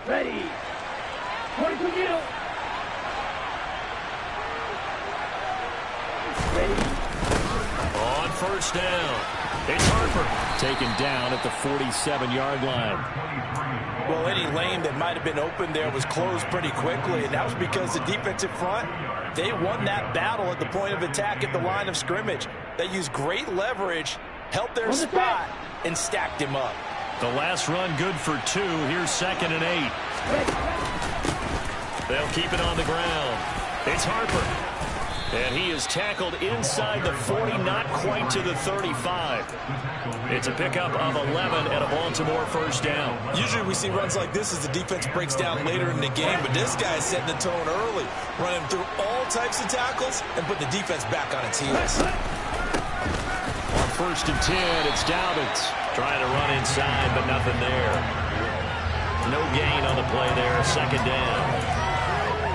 Ready. 42 middle. Ready. On first down, it's Harper. Taken down at the 47-yard line. Well, any lane that might have been open there was closed pretty quickly, and that was because the defensive front, they won that battle at the point of attack at the line of scrimmage. They used great leverage, held their spot, and stacked him up. The last run good for 2. Here's 2nd and 8. They'll keep it on the ground. It's Harper. And he is tackled inside the 40, not quite to the 35. It's a pickup of 11 and a Baltimore first down. Usually we see runs like this as the defense breaks down later in the game, but this guy is setting the tone early, running through all types of tackles and put the defense back on its heels. On 1st and 10, it's Dobbins. Trying to run inside, but nothing there. No gain on the play there, 2nd down.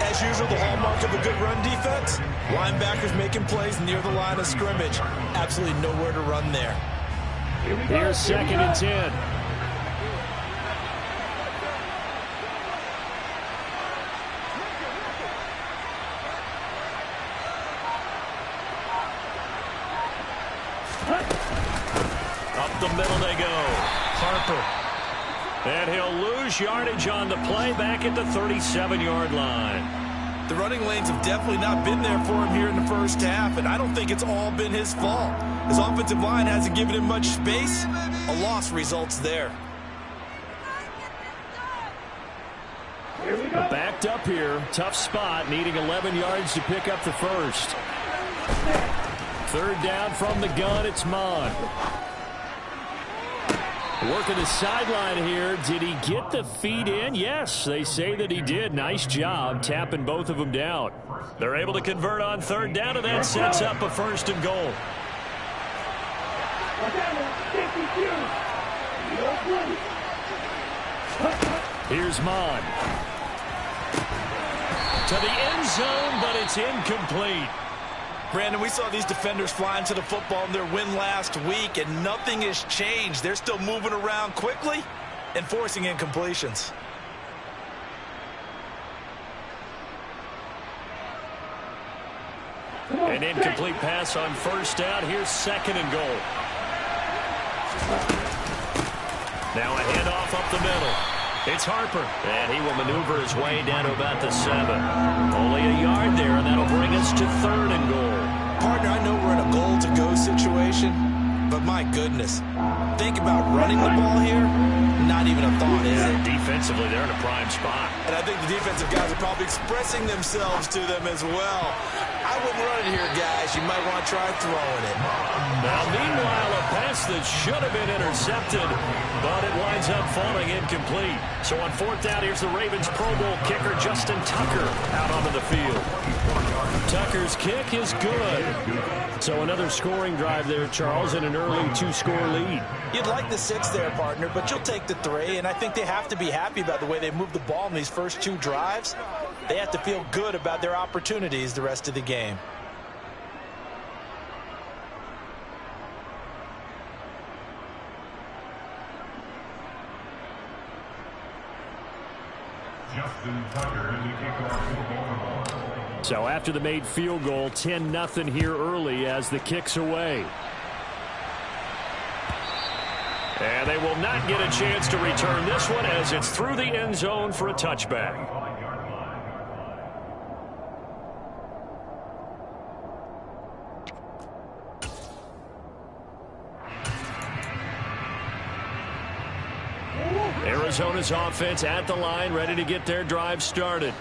As usual, the hallmark of a good run defense, linebackers making plays near the line of scrimmage. Absolutely nowhere to run there. Here's 2nd and 10. Up the middle they go. Harper. And he'll lose yardage on the play back at the 37-yard line. The running lanes have definitely not been there for him here in the first half, and I don't think it's all been his fault. His offensive line hasn't given him much space. A loss results there. Backed up here. Tough spot, needing 11 yards to pick up the first. 3rd down from the gun, it's Mon. Working the sideline here. Did he get the feet in? Yes, they say that he did. Nice job tapping both of them down. They're able to convert on 3rd down, and that sets up a 1st and goal. Here's Mon. To the end zone, but it's incomplete. Brandon, we saw these defenders flying to the football in their win last week, and nothing has changed. They're still moving around quickly and forcing incompletions. An incomplete pass on 1st down. Here's 2nd and goal. Now a handoff up the middle. It's Harper, and he will maneuver his way down to about the 7. Only a yard there, and that'll bring us to 3rd and goal. Partner, I know we're in a goal-to-go situation, but my goodness, think about running the ball here. Not even a thought, is it? Defensively, they're in a prime spot. And I think the defensive guys are probably expressing themselves to them as well. I wouldn't run it here, guys. You might want to try throwing it. Now, meanwhile, a pass that should have been intercepted, but it winds up falling incomplete. So on 4th down, here's the Ravens Pro Bowl kicker, Justin Tucker, out onto the field. Tucker's kick is good. So another scoring drive there, Charles, and an early 2-score lead. You'd like the 6 there, partner, but you'll take the 3, and I think they have to be happy about the way they moved the ball in these first 2 drives. They have to feel good about their opportunities the rest of the game. Justin Tucker in the kickoff for Baltimore. So after the made field goal, 10-0 here early as the kick's away. And they will not get a chance to return this one as it's through the end zone for a touchback. Arizona's offense at the line, ready to get their drive started.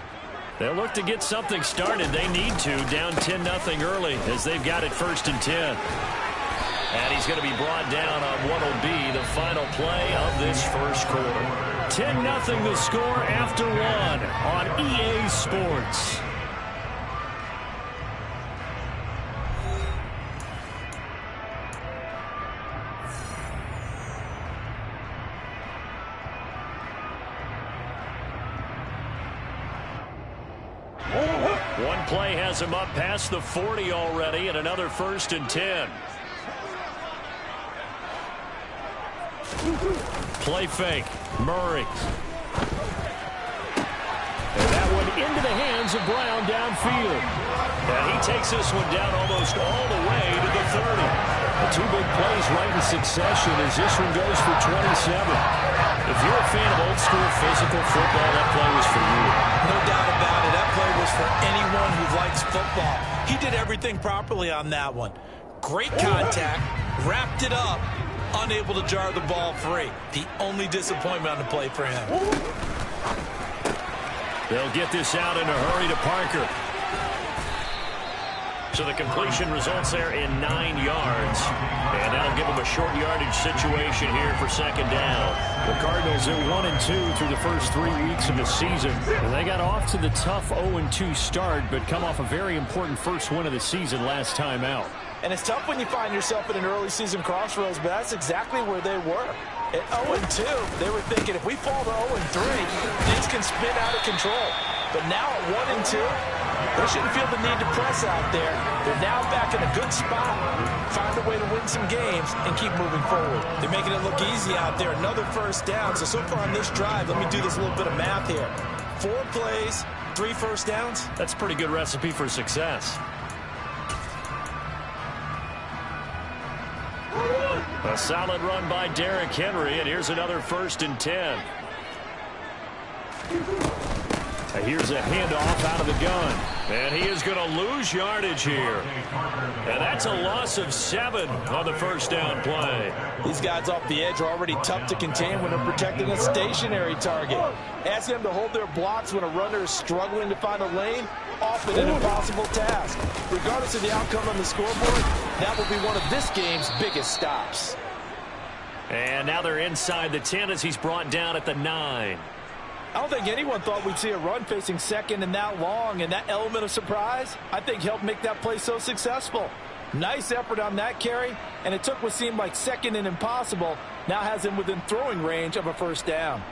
They'll look to get something started. They need to, down 10-0 early as they've got it 1st and 10. And he's going to be brought down on what will be the final play of this first quarter. 10-0 the score after 1 on EA Sports. One play has him up past the 40 already, and another 1st and 10. Play fake. Murray. of Brown downfield. And he takes this one down almost all the way to the 30. The two big plays right in succession as this one goes for 27. If you're a fan of old-school physical football, that play was for you. No doubt about it. That play was for anyone who likes football. He did everything properly on that one. Great contact, wrapped it up, unable to jar the ball free. The only disappointment on the play for him. They'll get this out in a hurry to Parker. So the completion results there in 9 yards. And that'll give them a short yardage situation here for second down. The Cardinals are 1-2 through the first 3 weeks of the season. And they got off to the tough 0-2 start, but come off a very important first win of the season last time out. And it's tough when you find yourself at an early season crossroads, but that's exactly where they were. At 0-2, they were thinking if we fall to 0-3, things can spin out of control. But now at 1-2, they shouldn't feel the need to press out there. They're now back in a good spot. Find a way to win some games and keep moving forward. They're making it look easy out there. Another first down. So far on this drive, let me do this little bit of math here. 4 plays, 3 first downs. That's a pretty good recipe for success. A solid run by Derrick Henry, and here's another 1st and 10. Here's a handoff out of the gun. And he is going to lose yardage here. And that's a loss of 7 on the first down play. These guys off the edge are already tough to contain when they're protecting a stationary target. Asking them to hold their blocks when a runner is struggling to find a lane, often an impossible task. Regardless of the outcome on the scoreboard, that will be one of this game's biggest stops. And now they're inside the 10 as he's brought down at the 9. I don't think anyone thought we'd see a run facing second and that long, and that element of surprise, I think, helped make that play so successful. Nice effort on that carry, and it took what seemed like second and impossible, now has him within throwing range of a first down.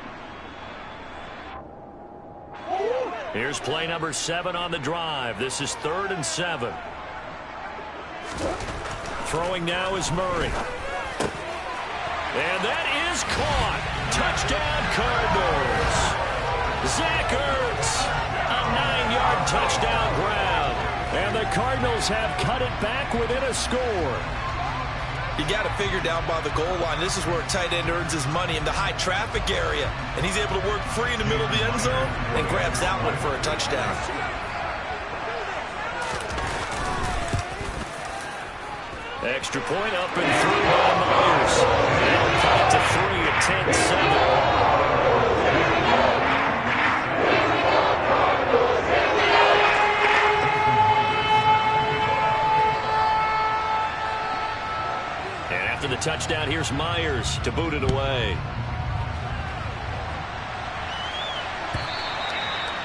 Here's play number 7 on the drive. This is 3rd and 7. Throwing now is Murray. And that is caught. Touchdown, Cardinals. Zach Ertz, a 9-yard touchdown grab. And the Cardinals have cut it back within a score. You got to figure down by the goal line. This is where a tight end earns his money in the high traffic area. And he's able to work free in the middle of the end zone and grabs that one for a touchdown. Extra point up and through by Myers. That'll cut it to 3 at 10-7. And after the touchdown, here's Myers to boot it away.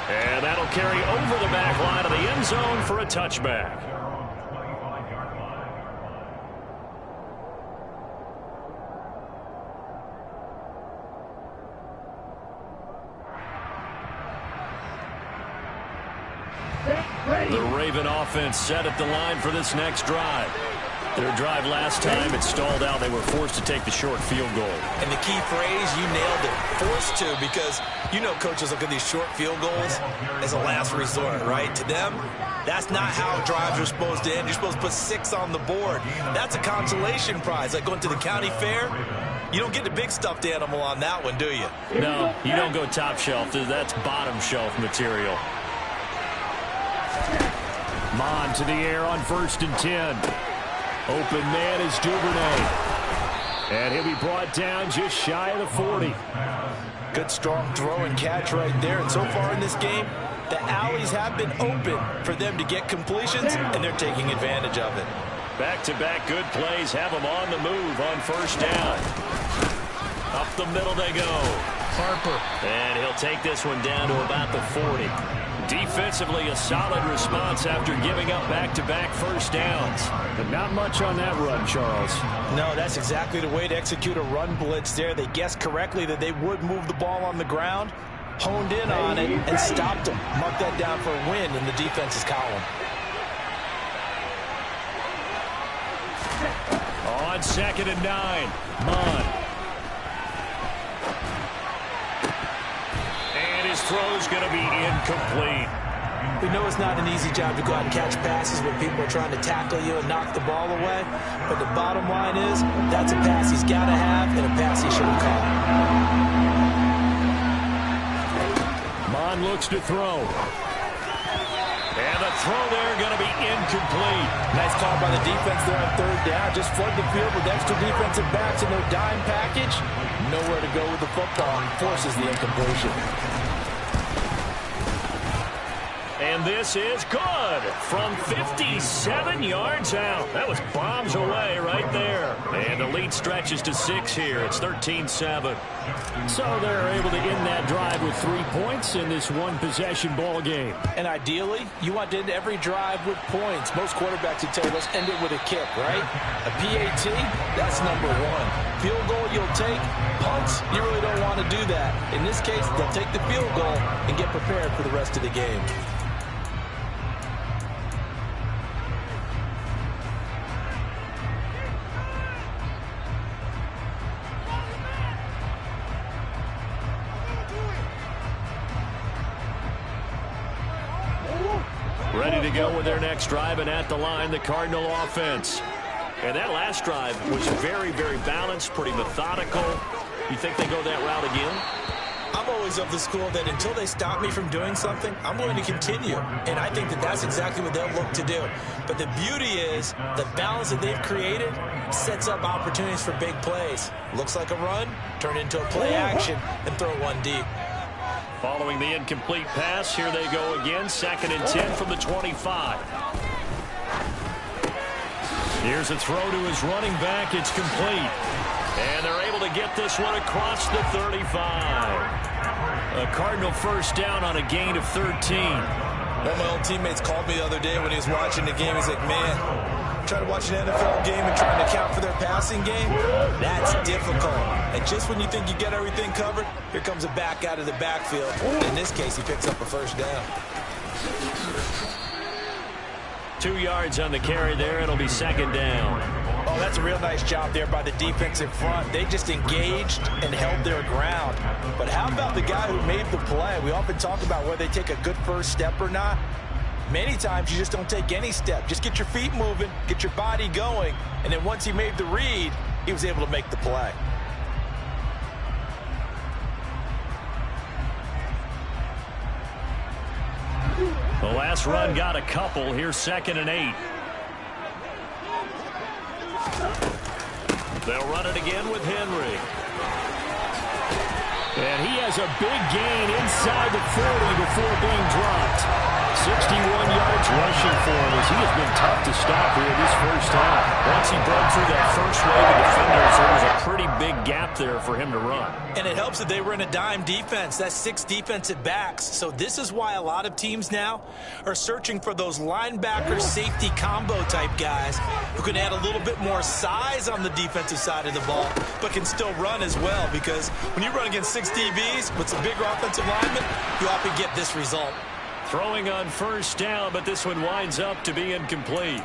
And that'll carry over the back line of the end zone for a touchback. The Raven offense set at the line for this next drive. Their drive last time, it stalled out. They were forced to take the short field goal. And the key phrase, you nailed it, forced to, because you know coaches look at these short field goals as a last resort, right? To them, that's not how drives are supposed to end. You're supposed to put 6 on the board. That's a consolation prize, like going to the county fair. You don't get the big stuffed animal on that one, do you? No, you don't go top shelf. That's bottom shelf material. Mon to the air on 1st and 10. Open man is Duvernay. And he'll be brought down just shy of the 40. Good strong throw and catch right there. And so far in this game, the alleys have been open for them to get completions, and they're taking advantage of it. Back-to-back good plays have them on the move on 1st down. Up the middle they go. Harper. And he'll take this one down to about the 40. Defensively, a solid response after giving up back-to-back first downs. But not much on that run, Charles. No, that's exactly the way to execute a run blitz there. They guessed correctly that they would move the ball on the ground, honed in on it, and stopped them. Mark that down for a win in the defense's column. On 2nd and 9, Mon. And his throw's going to be incomplete. We know it's not an easy job to go out and catch passes when people are trying to tackle you and knock the ball away. But the bottom line is, that's a pass he's got to have and a pass he should have caught. Mon looks to throw. And the throw there going to be incomplete. Nice call by the defense there on third down. Just flood the field with extra defensive backs in their dime package. Nowhere to go with the football and forces the incompletion. And this is good from 57 yards out. That was bombs away right there. And the lead stretches to 6 here. It's 13-7. So they're able to end that drive with 3 points in this one-possession ball game. And ideally, you want to end every drive with points. Most quarterbacks would tell you, let's end it with a kick, right? A PAT, that's number one. Field goal you'll take. Punts, you really don't want to do that. In this case, they'll take the field goal and get prepared for the rest of the game. Ready to go with their next drive, and at the line, the Cardinal offense. And that last drive was very, very balanced, pretty methodical. You think they go that route again? I'm always of the school that until they stop me from doing something, I'm going to continue. And I think that that's exactly what they'll look to do. But the beauty is the balance that they've created sets up opportunities for big plays. Looks like a run, turn into a play action, and throw one deep. Following the incomplete pass, here they go again. 2nd and 10 from the 25. Here's a throw to his running back. It's complete. And they're able to get this one across the 35. A Cardinal first down on a gain of 13. One of my old teammates called me the other day when he was watching the game. He's like, man, trying to watch an NFL game and trying to account for their passing game, that's difficult. And just when you think you get everything covered, here comes a back out of the backfield. In this case, he picks up a first down. 2 yards on the carry there. It'll be 2nd down. Oh, that's a real nice job there by the defensive front. They just engaged and held their ground. But how about the guy who made the play? We often talk about whether they take a good first step or not. Many times you just don't take any step. Just get your feet moving, get your body going, and then once he made the read, he was able to make the play. The last run got a couple. Here's 2nd and 8. They'll run it again with Henry. And he has a big gain inside the 40 before being dropped. 61 yards rushing for him as he has been tough to stop here this first half. Once he broke through that first wave of defenders, there was a pretty big gap there for him to run. And it helps that they were in a dime defense. That's 6 defensive backs. So this is why a lot of teams now are searching for those linebacker safety combo type guys who can add a little bit more size on the defensive side of the ball, but can still run as well. Because when you run against 6 DBs with some bigger offensive linemen, you often get this result. Throwing on first down, but this one winds up to be incomplete.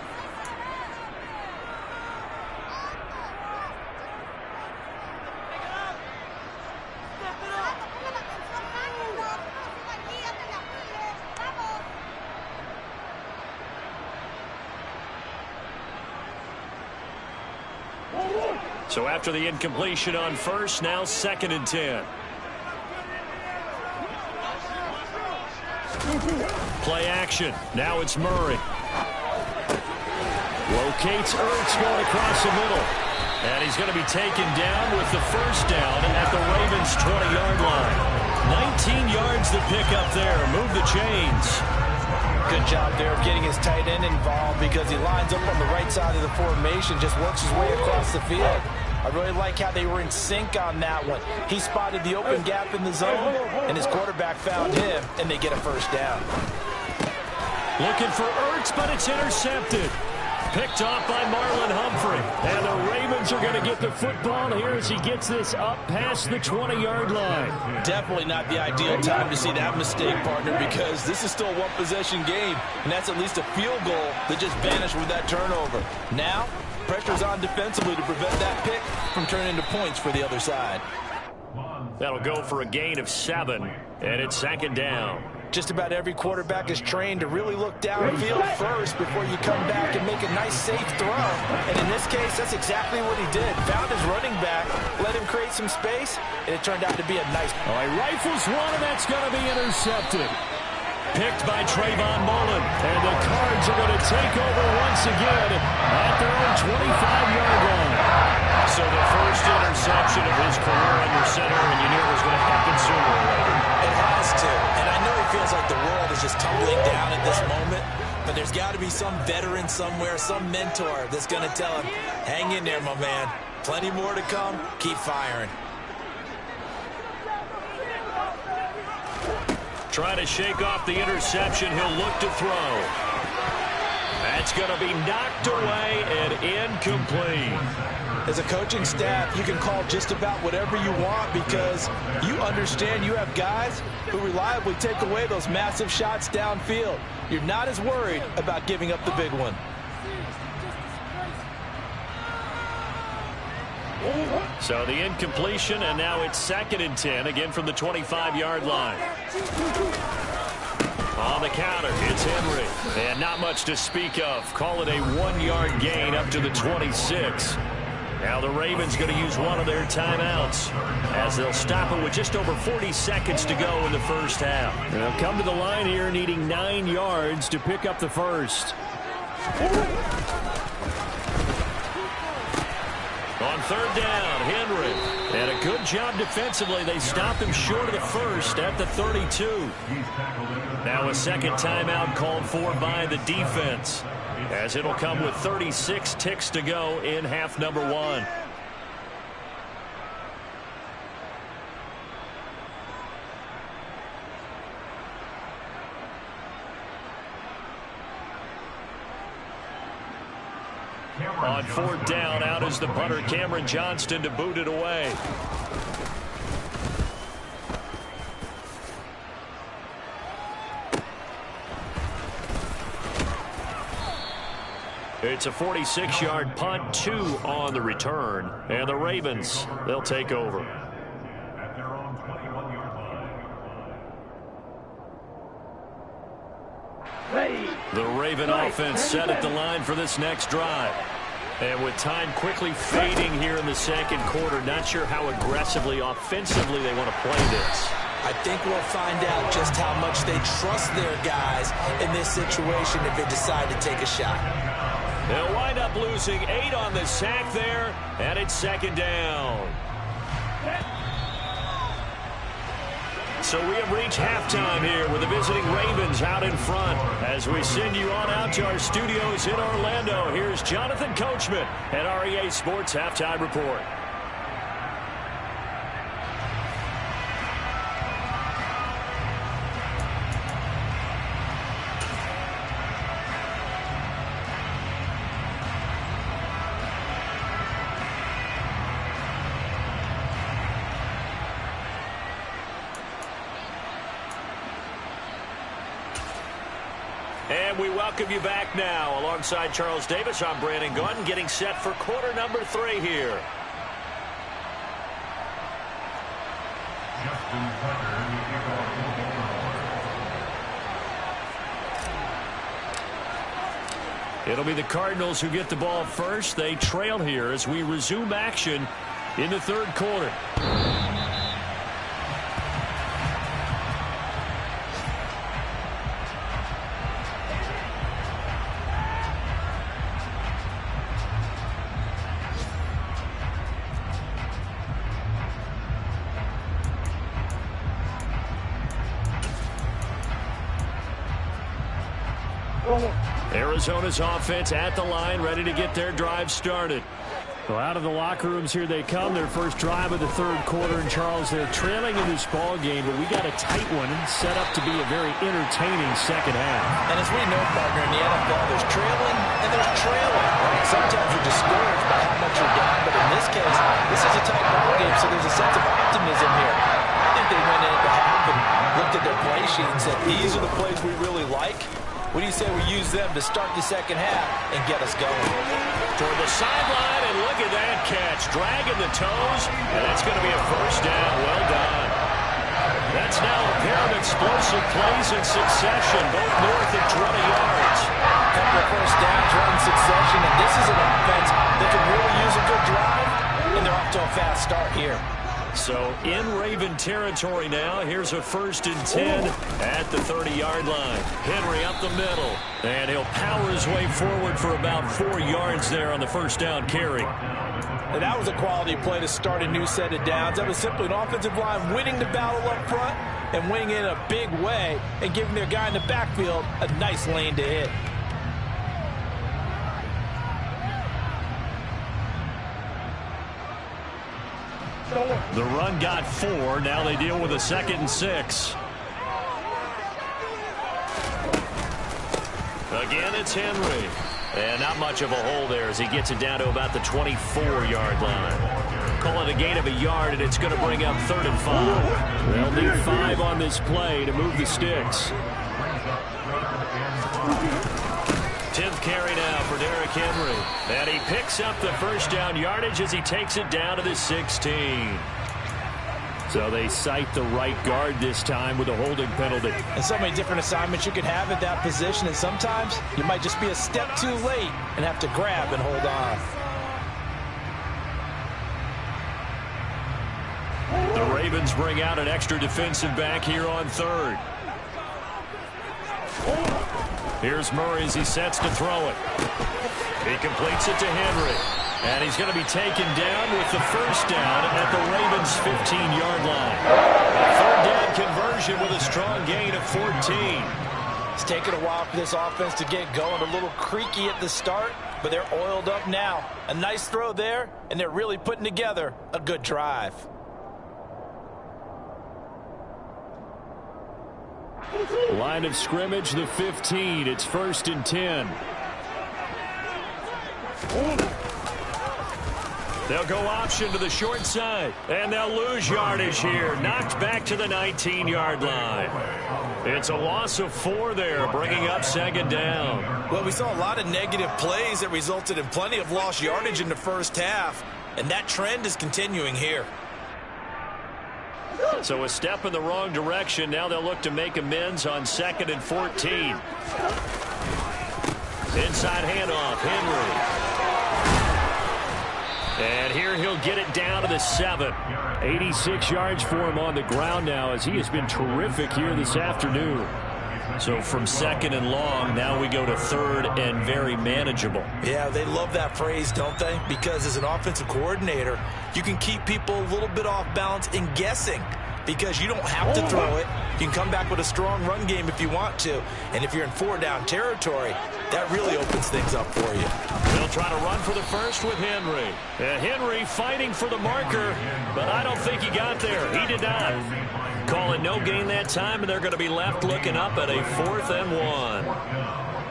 So after the incompletion on first, now 2nd and 10. Play action. Now it's Murray. Locates Ertz going across the middle. And he's going to be taken down with the first down at the Ravens' 20-yard line. 19 yards to pick up there. Move the chains. Good job there of getting his tight end involved because he lines up on the right side of the formation, just works his way across the field. I really like how they were in sync on that one. He spotted the open gap in the zone, and his quarterback found him, and they get a first down. Looking for Ertz, but it's intercepted. Picked off by Marlon Humphrey. And the Ravens are going to get the football here as he gets this up past the 20-yard line. Definitely not the ideal time to see that mistake, partner, because this is still a one-possession game, and that's at least a field goal that just vanished with that turnover. Now, pressure's on defensively to prevent that pick from turning into points for the other side. That'll go for a gain of 7, and it's 2nd down. Just about every quarterback is trained to really look downfield first before you come back and make a nice, safe throw. And in this case, that's exactly what he did. Found his running back, let him create some space, and it turned out to be a nice... Oh, he rifles one, and that's going to be intercepted. Picked by Trayvon Mullen. And the Cards are going to take over once again at their own 25-yard line. So the first interception of his career under center, and you knew it was going to happen sooner or later. It has to. And I know he feels like the world is just tumbling down at this moment, but there's got to be some veteran somewhere, some mentor that's going to tell him, hang in there, my man. Plenty more to come. Keep firing. Trying to shake off the interception. He'll look to throw. That's going to be knocked away and incomplete. As a coaching staff, you can call just about whatever you want because you understand you have guys who reliably take away those massive shots downfield. You're not as worried about giving up the big one. So the incompletion, and now it's 2nd and 10, again from the 25-yard line. On the counter, it's Henry. And not much to speak of. Call it a 1-yard gain up to the 26. Now the Ravens going to use one of their timeouts as they'll stop it with just over 40 seconds to go in the first half. They'll come to the line here needing 9 yards to pick up the first. On 3rd down, Henry. And a good job defensively. They stopped him short of the first at the 32. Now a second timeout called for by the defense, as it'll come with 36 ticks to go in half number 1. On 4th down, out is the punter, Cameron Johnston, to boot it away. It's a 46-yard punt, 2 on the return. And the Ravens, they'll take over. At their own 21-yard line. Ready. The Raven offense set at the line for this next drive. And with time quickly fading here in the second quarter, not sure how aggressively, offensively they want to play this. I think we'll find out just how much they trust their guys in this situation if they decide to take a shot. They'll wind up losing 8 on the sack there, and it's 2nd down. So we have reached halftime here with the visiting Ravens out in front. As we send you on out to our studios in Orlando, here's Jonathan Coachman at REA Sports Halftime Report. And we welcome you back now. Alongside Charles Davis, I'm Brandon Gunn, getting set for quarter number 3 here. Justin Tucker in the kickoff for the It'll be the Cardinals who get the ball first. They trail here as we resume action in the 3rd quarter. Arizona's offense at the line, ready to get their drive started. Well, out of the locker rooms here they come. Their first drive of the 3rd quarter. And, Charles, they're trailing in this ball game, but we got a tight one set up to be a very entertaining second half. And as we know, partner, in the NFL, there's trailing and there's trailing. Right? Sometimes you're discouraged by how much you're down, but in this case, this is a tight ball game, so there's a sense of optimism here. I think they went into half and looked at their play sheet and said, these are the plays we really like. What do you say we use them to start the second half and get us going? Toward the sideline, and look at that catch. Dragging the toes, and that's going to be a first down. Well done. That's now a pair of explosive plays in succession, both north of 20 yards. A couple of first downs right in succession, and this is an offense that could really use a good drive, and they're off to a fast start here. So in Raven territory now. Here's a 1st and 10 at the 30-yard line. Henry up the middle, and he'll power his way forward for about 4 yards there on the first down carry. And that was a quality play to start a new set of downs. That was simply an offensive line winning the battle up front and winning in a big way and giving their guy in the backfield a nice lane to hit. The run got 4. Now they deal with a 2nd and 6. Again, it's Henry. And not much of a hole there as he gets it down to about the 24-yard line. Call it a gain of a yard, and it's going to bring up 3rd and 5. They'll need 5 on this play to move the sticks. 10th carry now for Derrick Henry. And he picks up the first down yardage as he takes it down to the 16. So they cite the right guard this time with a holding penalty. And so many different assignments you could have at that position, and sometimes you might just be a step too late and have to grab and hold on. The Ravens bring out an extra defensive back here on 3rd. Here's Murray as he sets to throw it. He completes it to Henry. And he's going to be taken down with the first down at the Ravens' 15-yard line. A 3rd down conversion with a strong gain of 14. It's taken a while for this offense to get going. A little creaky at the start, but they're oiled up now. A nice throw there, and they're really putting together a good drive. Line of scrimmage, the 15. It's 1st and 10. They'll go option to the short side, and they'll lose yardage here. Knocked back to the 19-yard line. It's a loss of 4 there, bringing up 2nd down. Well, we saw a lot of negative plays that resulted in plenty of lost yardage in the first half, and that trend is continuing here. So a step in the wrong direction. Now they'll look to make amends on 2nd and 14. Inside handoff, Henry. And here he'll get it down to the 7. 86 yards for him on the ground now as he has been terrific here this afternoon. So from 2nd and long, now we go to 3rd and very manageable. Yeah, they love that phrase, don't they? Because as an offensive coordinator, you can keep people a little bit off balance in guessing. Because you don't have to throw it. You can come back with a strong run game if you want to. And if you're in 4-down territory, that really opens things up for you. They'll try to run for the first with Henry. And Henry fighting for the marker, but I don't think he got there. He did not. Call it no gain that time, and they're going to be left looking up at a 4th and 1.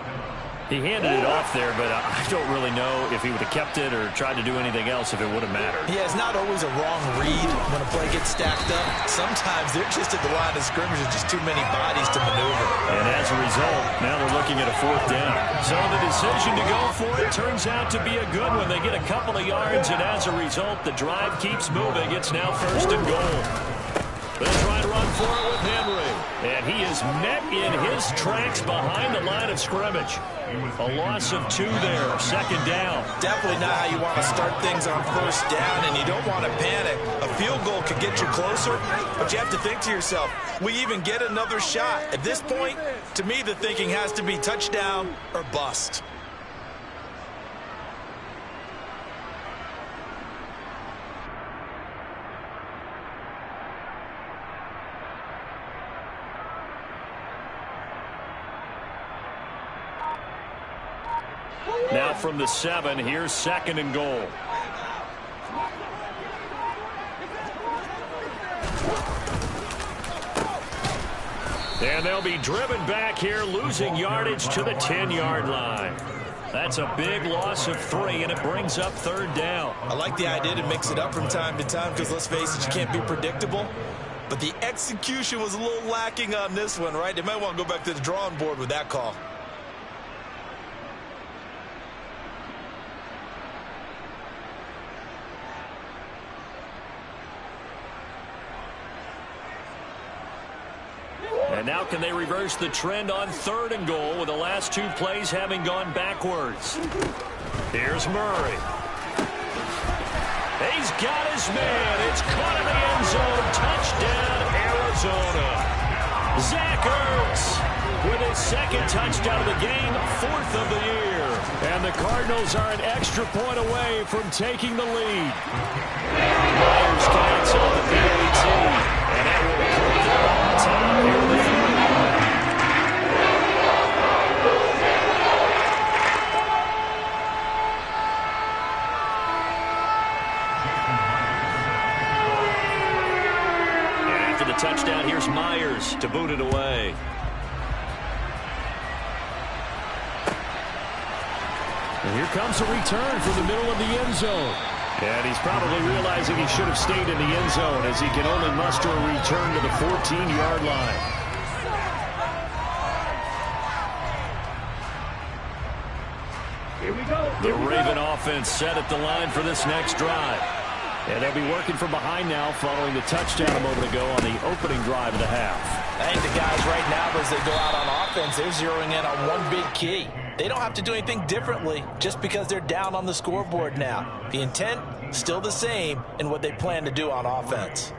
He handed it off there, but I don't really know if he would have kept it or tried to do anything else if it would have mattered. Yeah, it's not always a wrong read when a play gets stacked up. Sometimes they're just at the line of scrimmage and just too many bodies to maneuver. And as a result, now they're looking at a 4th down. So the decision to go for it turns out to be a good one. They get a couple of yards, and as a result, the drive keeps moving. It's now 1st and goal. They'll try to run for it with Henry. And he is met in his tracks behind the line of scrimmage. A loss of 2 there, 2nd down. Definitely not how you want to start things on 1st down, and you don't want to panic. A field goal could get you closer, but you have to think to yourself, we even get another shot. At this point, to me, the thinking has to be touchdown or bust. Now from the 7, here's 2nd and goal. And they'll be driven back here, losing yardage to the 10-yard line. That's a big loss of 3, and it brings up 3rd down. I like the idea to mix it up from time to time because, let's face it, you can't be predictable. But the execution was a little lacking on this one, right? They might want to go back to the drawing board with that call. And And now can they reverse the trend on 3rd and goal with the last 2 plays having gone backwards? Here's Murray. He's got his man. It's caught in the end zone. Touchdown, Arizona. Zach Ertz with his 2nd touchdown of the game, 4th of the year. And the Cardinals are an extra point away from taking the lead. Myers counts on the PAT. And that will put them on top here in the 3rd. Touchdown, here's Myers to boot it away. And here comes a return from the middle of the end zone. And he's probably realizing he should have stayed in the end zone as he can only muster a return to the 14-yard line. Here we go. The Raven offense set at the line for this next drive. And they'll be working from behind now following the touchdown a moment ago on the opening drive of the half. I think the guys right now, as they go out on offense, they're zeroing in on one big key. They don't have to do anything differently just because they're down on the scoreboard now. The intent, still the same in what they plan to do on offense.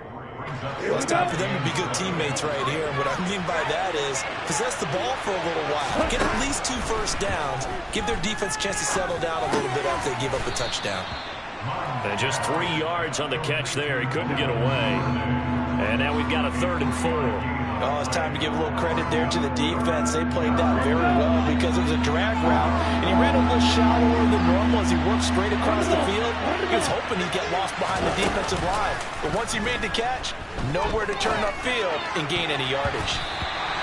Well, it's time for them to be good teammates right here. And what I mean by that is possess the ball for a little while. Get at least 2 first downs. Give their defense a chance to settle down a little bit after they give up a touchdown. And just 3 yards on the catch there. He couldn't get away. And now we've got a 3rd and 4. Oh, it's time to give a little credit there to the defense. They played that very well because it was a drag route, and he ran a little shallower than normal as he worked straight across the field. He was hoping he'd get lost behind the defensive line. But once he made the catch, nowhere to turn upfield and gain any yardage.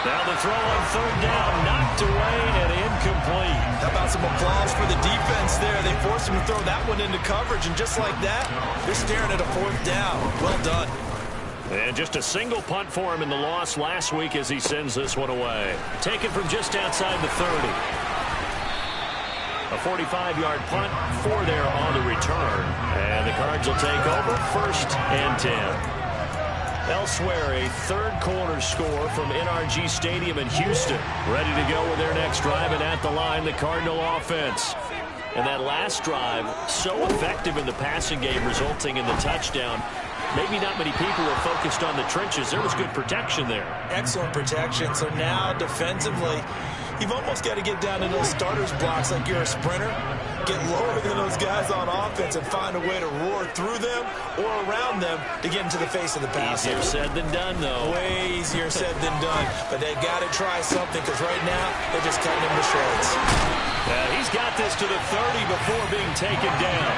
Now the throw on 3rd down, knocked away and incomplete. How about some applause for the defense there? They forced him to throw that one into coverage, and just like that, they're staring at a 4th down. Well done. And just a single punt for him in the loss last week as he sends this one away. Taken from just outside the 30. A 45-yard punt, 4 there on the return. And the Cards will take over 1st and 10. Elsewhere, a 3rd quarter score from NRG Stadium in Houston. Ready to go with their next drive, and at the line, the Cardinal offense. And that last drive, so effective in the passing game, resulting in the touchdown. Maybe not many people were focused on the trenches. There was good protection there. Excellent protection. So now, defensively, you've almost got to get down to those starters blocks like you're a sprinter. Get lower than those guys on offense and find a way to roar through them or around them to get into the face of the passer. Easier said than done, though. Way easier said than done. But they got to try something because right now they're just cutting him to shreds. He's got this to the 30 before being taken down.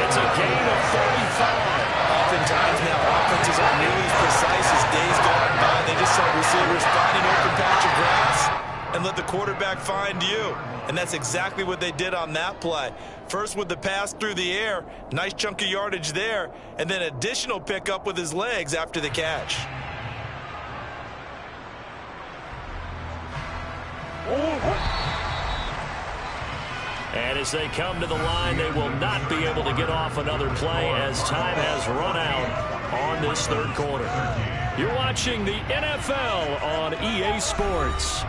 It's a gain of 35. Oftentimes now offenses are nearly as precise as days gone by. They just saw receivers find an open patch of grass and let the quarterback find you. And that's exactly what they did on that play. First with the pass through the air, nice chunk of yardage there, and then additional pickup with his legs after the catch. And as they come to the line, they will not be able to get off another play as time has run out on this 3rd quarter. You're watching the NFL on EA Sports.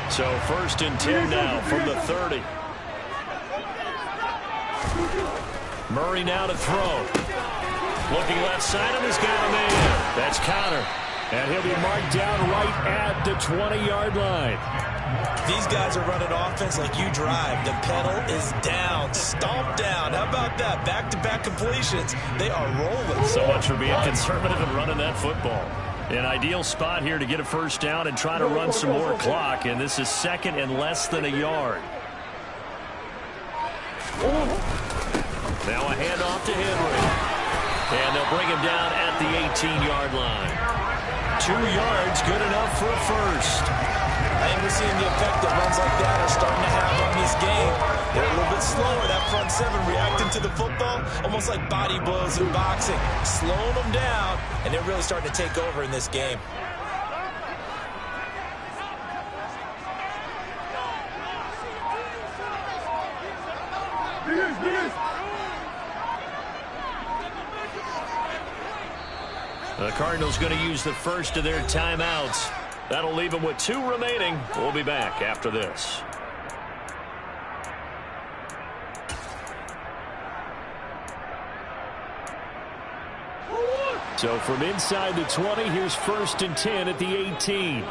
So 1st and 10 now from the 30. Murray now to throw. Looking left side of his got a man. That's Connor. And he'll be marked down right at the 20-yard line. These guys are running offense like you drive. The pedal is down, stomped down. How about that? Back-to-back completions. They are rolling. So much for being conservative and running that football. An ideal spot here to get a 1st down and try to run some more clock. And this is 2nd and less than a yard. Now a handoff to Henry. And they'll bring him down at the 18-yard line. 2 yards, good enough for a 1st. I think we're seeing the effect that runs like that are starting to have on this game. They're a little bit slower, that front 7 reacting to the football, almost like body blows in boxing, slowing them down, and they're really starting to take over in this game. The Cardinals going to use the first of their timeouts. That'll leave them with 2 remaining. We'll be back after this. So from inside the 20, here's 1st and 10 at the 18.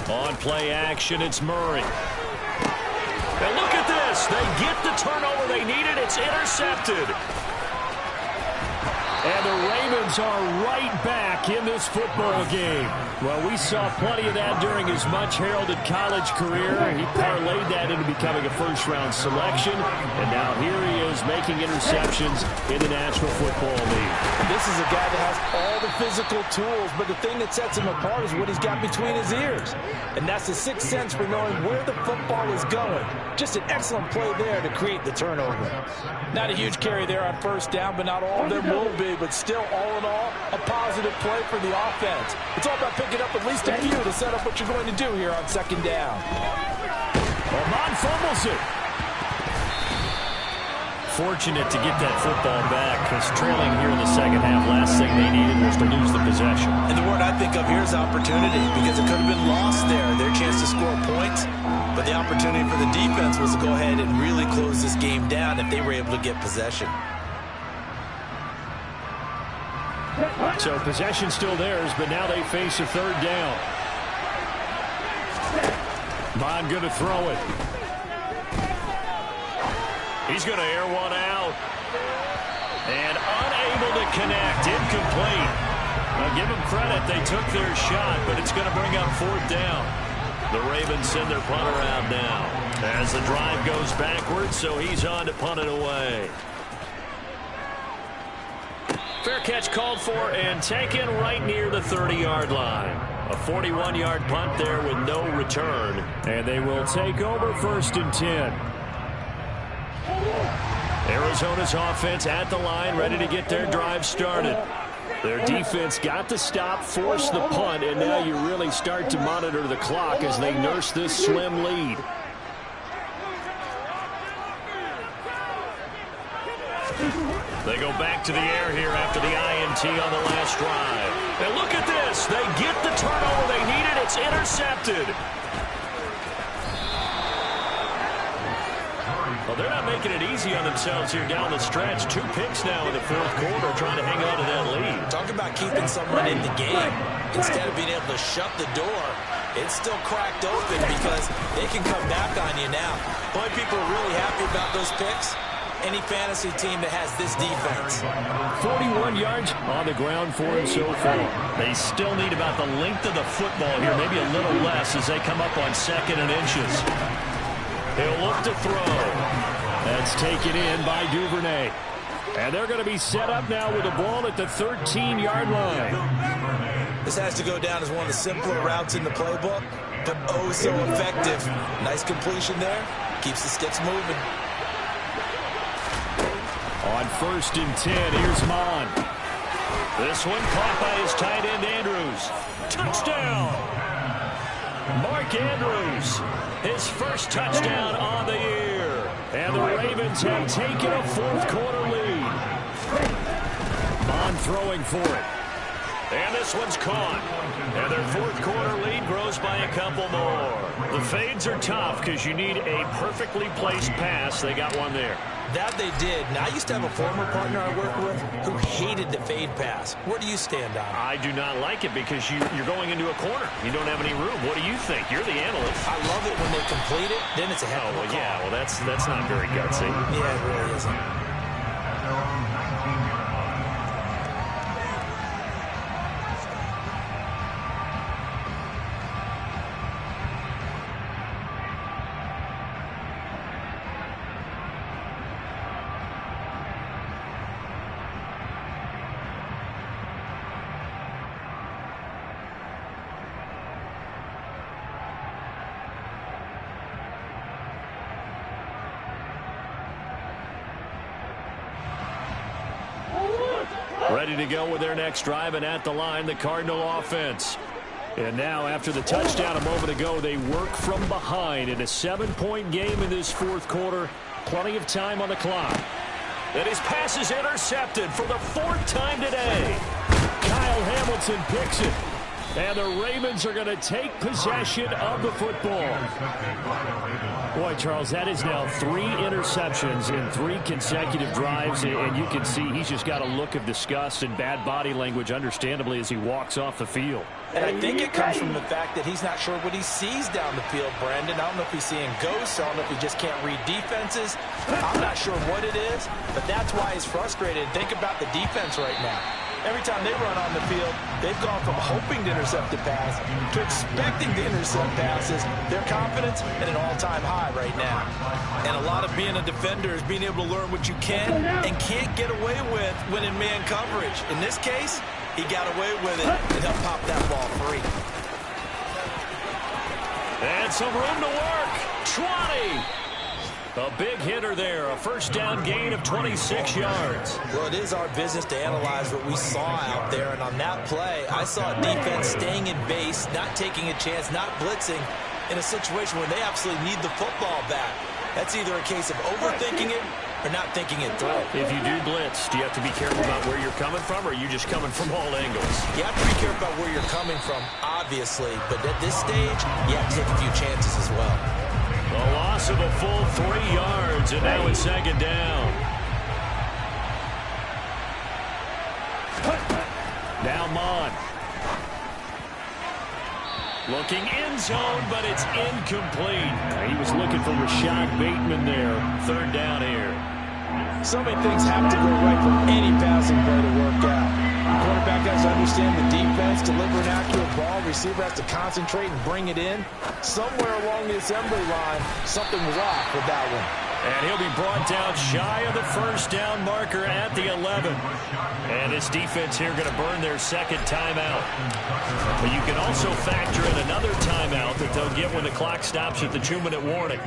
On play action, it's Murray. And look at this. They get the turnover they needed. It's intercepted. And the Ravens are right back in this football game. Well, we saw plenty of that during his much-heralded college career. He parlayed that into becoming a first-round selection. And now here he is making interceptions in the National Football League. This is a guy that has all the physical tools, but the thing that sets him apart is what he's got between his ears. And that's the sixth sense for knowing where the football is going. Just an excellent play there to create the turnover. Not a huge carry there on first down, but not all of them will be. But still, all in all, a positive play for the offense. It's all about picking up at least a few to set up what you're going to do here on second down. Oman fumbles it. Fortunate to get that football back, because trailing here in the second half, last thing they needed was to lose the possession. And the word I think of here is opportunity, because it could have been lost there. Their chance to score points, but the opportunity for the defense was to go ahead and really close this game down if they were able to get possession. So possession still theirs, but now they face a third down. Bond going to throw it. He's going to air one out. And unable to connect. Incomplete. Now give them credit. They took their shot, but it's going to bring up 4th down. The Ravens send their punter out now as the drive goes backwards, so he's on to punt it away. Fair catch called for and taken right near the 30-yard line. A 41-yard punt there with no return. And they will take over 1st and 10. Arizona's offense at the line, ready to get their drive started. Their defense got the stop, forced the punt, and now you really start to monitor the clock as they nurse this slim lead. They go back to the air here after the INT on the last drive. And look at this. They get the turnover they needed. It's intercepted. Well, they're not making it easy on themselves here down the stretch. 2 picks now in the 4th quarter trying to hang on to that lead. Talk about keeping someone in the game. Instead of being able to shut the door, it's still cracked open because they can come back on you now. Boy, people are really happy about those picks. Any fantasy team that has this defense. 41 yards on the ground for him so far. They still need about the length of the football here, maybe a little less as they come up on 2nd and inches. He'll look to throw. That's taken in by Duvernay. And they're going to be set up now with the ball at the 13-yard line. This has to go down as one of the simpler routes in the playbook, but oh so effective. Nice completion there. Keeps the sticks moving. On 1st and 10, here's Mon. This one caught by his tight end, Andrews. Touchdown! Mark Andrews, his first touchdown on the year. And the Ravens have taken a 4th quarter lead. Mon throwing for it. And this one's caught. And their 4th quarter lead grows by a couple more. The fades are tough because you need a perfectly placed pass. They got one there. That they did. Now, I used to have a former partner I worked with who hated the fade pass. Where do you stand on it? I do not like it because you're going into a corner. You don't have any room. What do you think? You're the analyst. I love it when they complete it. Then it's a heck of a call. Yeah, well, that's not very gutsy. Yeah, it really isn't. Ready to go with their next drive, and at the line, the Cardinal offense. And now, after the touchdown a moment ago, they work from behind in a 7-point game in this fourth quarter. Plenty of time on the clock. And his pass is intercepted for the 4th time today. Kyle Hamilton picks it. And the Ravens are going to take possession of the football. Boy, Charles, that is now 3 interceptions in 3 consecutive drives. And you can see he's just got a look of disgust and bad body language, understandably, as he walks off the field. And I think it comes from the fact that he's not sure what he sees down the field, Brandon. I don't know if he's seeing ghosts. I don't know if he just can't read defenses. I'm not sure what it is, but that's why he's frustrated. Think about the defense right now. Every time they run on the field, they've gone from hoping to intercept a pass to expecting to intercept passes. Their confidence at an all-time high right now. And a lot of being a defender is being able to learn what you can and can't get away with when in man coverage. In this case, he got away with it, and he'll pop that ball free. And some room to work. 20. A big hitter there. A first down gain of 26 yards. Well, it is our business to analyze what we saw out there. And on that play, I saw a defense staying in base, not taking a chance, not blitzing in a situation where they absolutely need the football back. That's either a case of overthinking it or not thinking it through. If you do blitz, do you have to be careful about where you're coming from, or are you just coming from all angles? You have to be careful about where you're coming from, obviously. But at this stage, you have to take a few chances as well. A loss of a full 3 yards, and now it's 2nd down. Now Mon. Looking end zone, but it's incomplete. He was looking for Rashad Bateman there. 3rd down here. So many things have to go right for any passing play to work out. The quarterback has to understand the defense, deliver an accurate ball. Receiver has to concentrate and bring it in. Somewhere along the assembly line, something was off with that one. And he'll be brought down shy of the first down marker at the 11. And this defense here going to burn their 2nd timeout. But you can also factor in another timeout that they'll get when the clock stops at the 2-minute warning.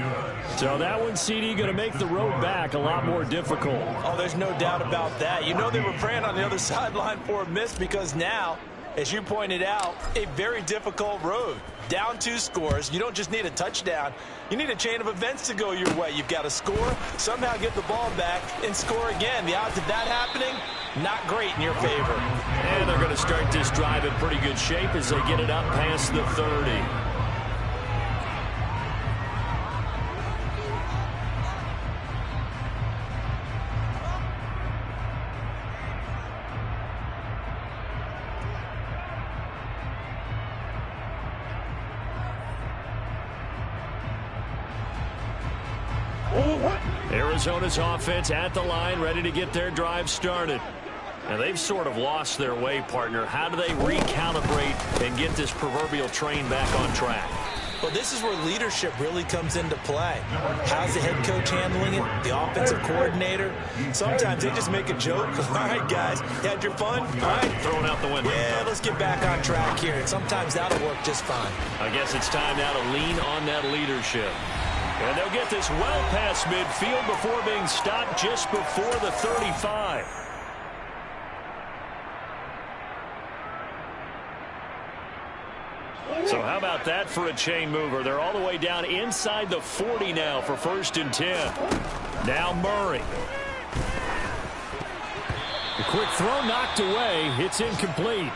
So that one, CD, going to make the road back a lot more difficult. Oh, there's no doubt about that. You know they were praying on the other sideline for a miss because now, as you pointed out, a very difficult road. Down 2 scores. You don't just need a touchdown. You need a chain of events to go your way. You've got to score, somehow get the ball back, and score again. The odds of that happening, not great in your favor. And they're going to start this drive in pretty good shape as they get it up past the 30. Arizona's offense at the line, ready to get their drive started. And they've sort of lost their way, partner. How do they recalibrate and get this proverbial train back on track? Well, this is where leadership really comes into play. How's the head coach handling it? The offensive coordinator? Sometimes they just make a joke. All right, guys, you had your fun? All right. Thrown out the window. Yeah, let's get back on track here. And sometimes that'll work just fine. I guess it's time now to lean on that leadership. And they'll get this well past midfield before being stopped just before the 35. So how about that for a chain mover? They're all the way down inside the 40 now for 1st and 10. Now Murray. The quick throw knocked away. It's incomplete.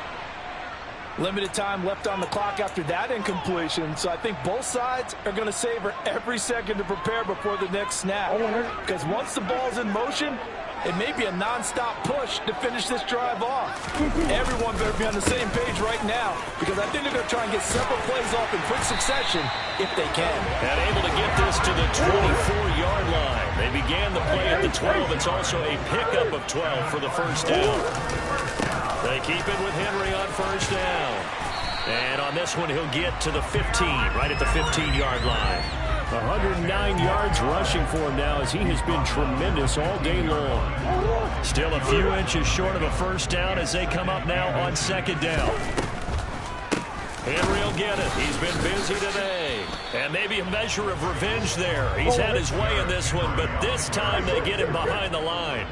Limited time left on the clock after that incompletion, so I think both sides are going to savor every second to prepare before the next snap. Because once the ball's in motion, it may be a non-stop push to finish this drive off. Everyone better be on the same page right now, because I think they're going to try and get several plays off in quick succession if they can. And able to get this to the 24-yard line. They began the play at the 12. It's also a pickup of 12 for the 1st down. They keep it with Henry on 1st down. And on this one, he'll get to the 15, right at the 15-yard line. 109 yards rushing for him now as he has been tremendous all day long. Still a few inches short of a 1st down as they come up now on 2nd down. Henry will get it. He's been busy today. And maybe a measure of revenge there. He's had his way in this one, but this time they get him behind the line.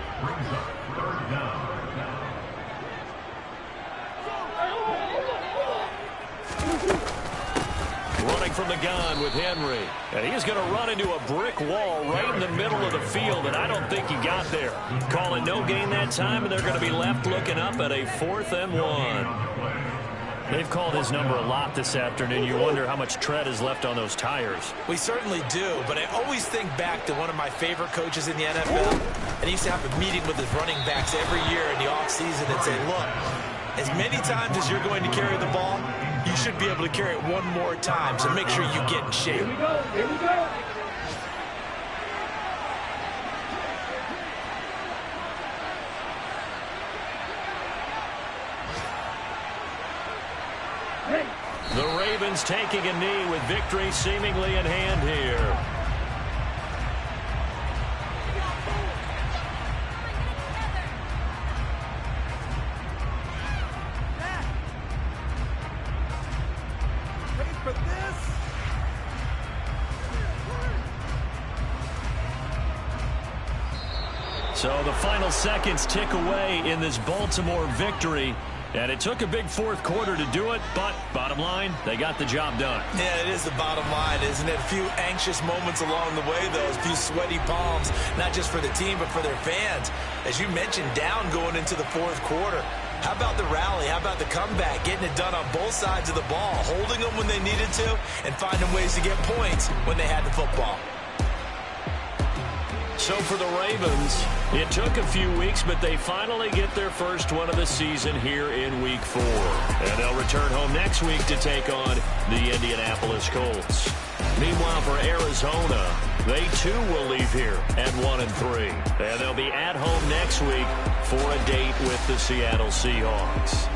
from the gun with Henry. And he's going to run into a brick wall right in the middle of the field, and I don't think he got there. Calling no gain that time, and they're going to be left looking up at a 4th and 1. They've called his number a lot this afternoon. You wonder how much tread is left on those tires. We certainly do, but I always think back to one of my favorite coaches in the NFL, and he used to have a meeting with his running backs every year in the offseason and say, look, as many times as you're going to carry the ball, you should be able to carry it one more time, so make sure you get in shape. Here we go. Here we go. The Ravens taking a knee with victory seemingly in hand here. So the final seconds tick away in this Baltimore victory. And it took a big 4th quarter to do it, but bottom line, they got the job done. Yeah, it is the bottom line, isn't it? A few anxious moments along the way, though, a few sweaty palms, not just for the team, but for their fans. As you mentioned, down going into the 4th quarter. How about the rally? How about the comeback? Getting it done on both sides of the ball, holding them when they needed to, and finding ways to get points when they had the football. So for the Ravens, it took a few weeks, but they finally get their first one of the season here in Week 4. And they'll return home next week to take on the Indianapolis Colts. Meanwhile, for Arizona, they too will leave here at 1-3. And they'll be at home next week for a date with the Seattle Seahawks.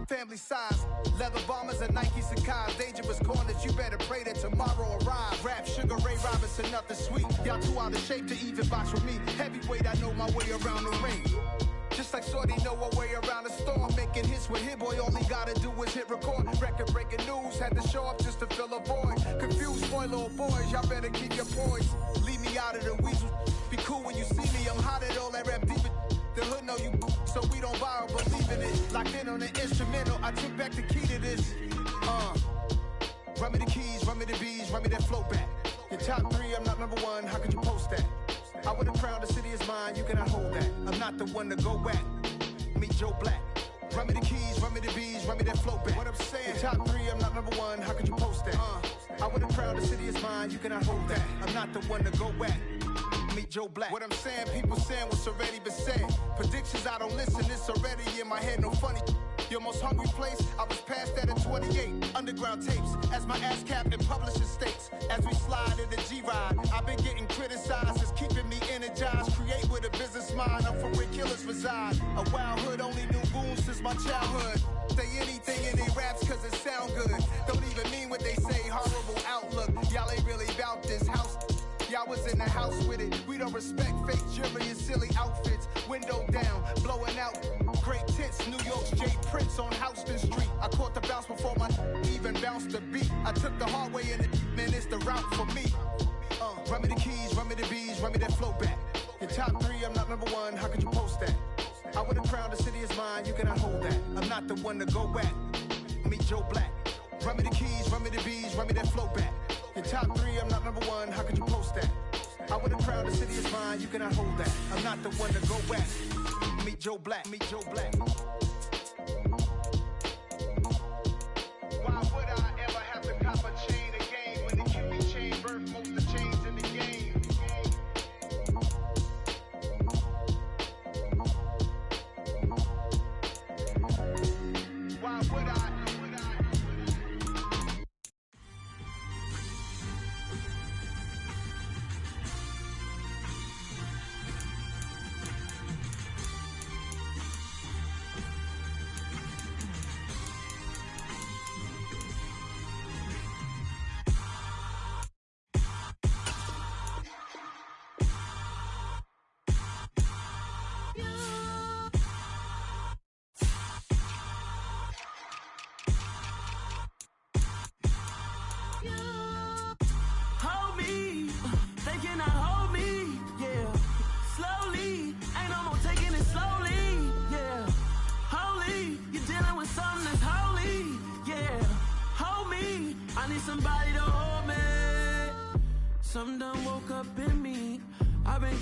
Family size, leather bombers and Nike Sacai's. Dangerous corners, you better pray that tomorrow arrives. Rap, Sugar Ray Robinson, nothing sweet. Y'all too out of shape to even box with me. Heavyweight, I know my way around the ring. Just like Shorty know her way around the storm. Making hits with Hit Boy, all he gotta do is hit record. Record-breaking news, had to show up just to fill a void. Confused boy, little boys, y'all better keep your poise. Leave me out of the weasel. Be cool when you see me, I'm hot at all that rap deep. The hood know you, so we don't borrow, believe in it. Locked in on the instrumental, I took back the key to this. Run me the keys, run me the bees, run me that flow back. Your top 3, I'm not number 1, how could you post that? I would have crowned the city is mine, you cannot hold that. I'm not the one to go back. Meet Joe Black. Run me the keys, run me the bees, run me that flow back. What I'm saying, your top 3, I'm not number 1, how could you post that? I would have crowned the city is mine, you cannot hold that. I'm not the one to go back. Meet Joe Black. What I'm saying, people saying what's already been said. Predictions, I don't listen, it's already in my head, no funny. Your most hungry place, I was past that at 28. Underground tapes, as my ass cap in publishing states. As we slide in the G-Ride, I've been getting criticized, it's keeping me energized. Create with a business mind, I'm from where killers reside. A wild hood, only knew goons since my childhood. Say anything in they raps cause it sound good. Don't even mean what they say, horrible outlook. Y'all ain't really about this house. Y'all was in the house with it. We don't respect fake jewelry and silly outfits. Window down, blowing out. Great tits, New York's J. Prince on Houston Street. I caught the bounce before my even bounced the beat. I took the hard way in it, man, it's the route for me. Run me the keys, run me the bees, run me that flow back. Your top 3, I'm not number 1, how could you post that? I would have crowned the city is mine, you cannot hold that. I'm not the one to go back. Meet Joe Black. Run me the keys, run me the bees, run me that flow back. Your top 3, I'm not number 1, how could you post that? I would have crowned the city is mine, you cannot hold that. I'm not the one to go back. Meet Joe Black, meet Joe Black. Why would I ever have to cop a chain again when the QB chain birthed most of the chains in the game? Why would I?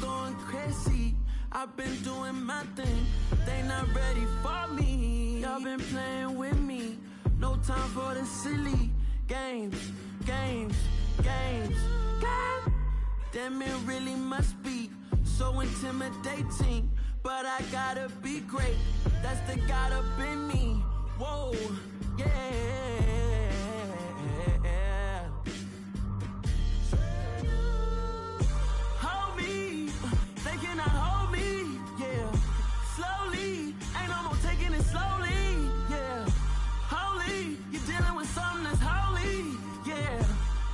going crazy. I've been doing my thing. They not ready for me. Y'all been playing with me. No time for the silly games. Damn, it really must be so intimidating. But I gotta be great. That's the God up in me. Whoa, yeah. Hold me, they cannot hold me, yeah. Slowly, ain't no more taking it slowly, yeah. Holy, you're dealing with something that's holy, yeah.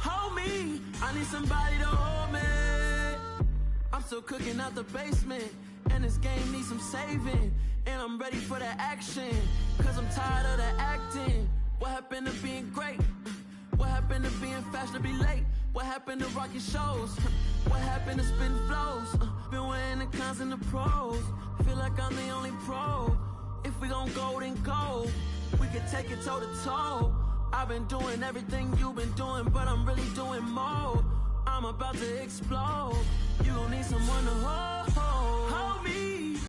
Hold me, I need somebody to hold me. I'm still cooking out the basement, and this game needs some saving. And I'm ready for the action, cause I'm tired of the acting. What happened to being great? What happened to being fashionably late? What happened to rocking shows? What happened to spitting flows? Been wearing the cons and the pros. Feel like I'm the only pro. If we gon' go, then go. We can take it toe to toe. I've been doing everything you've been doing, but I'm really doing more. I'm about to explode. You gon' need someone to hold.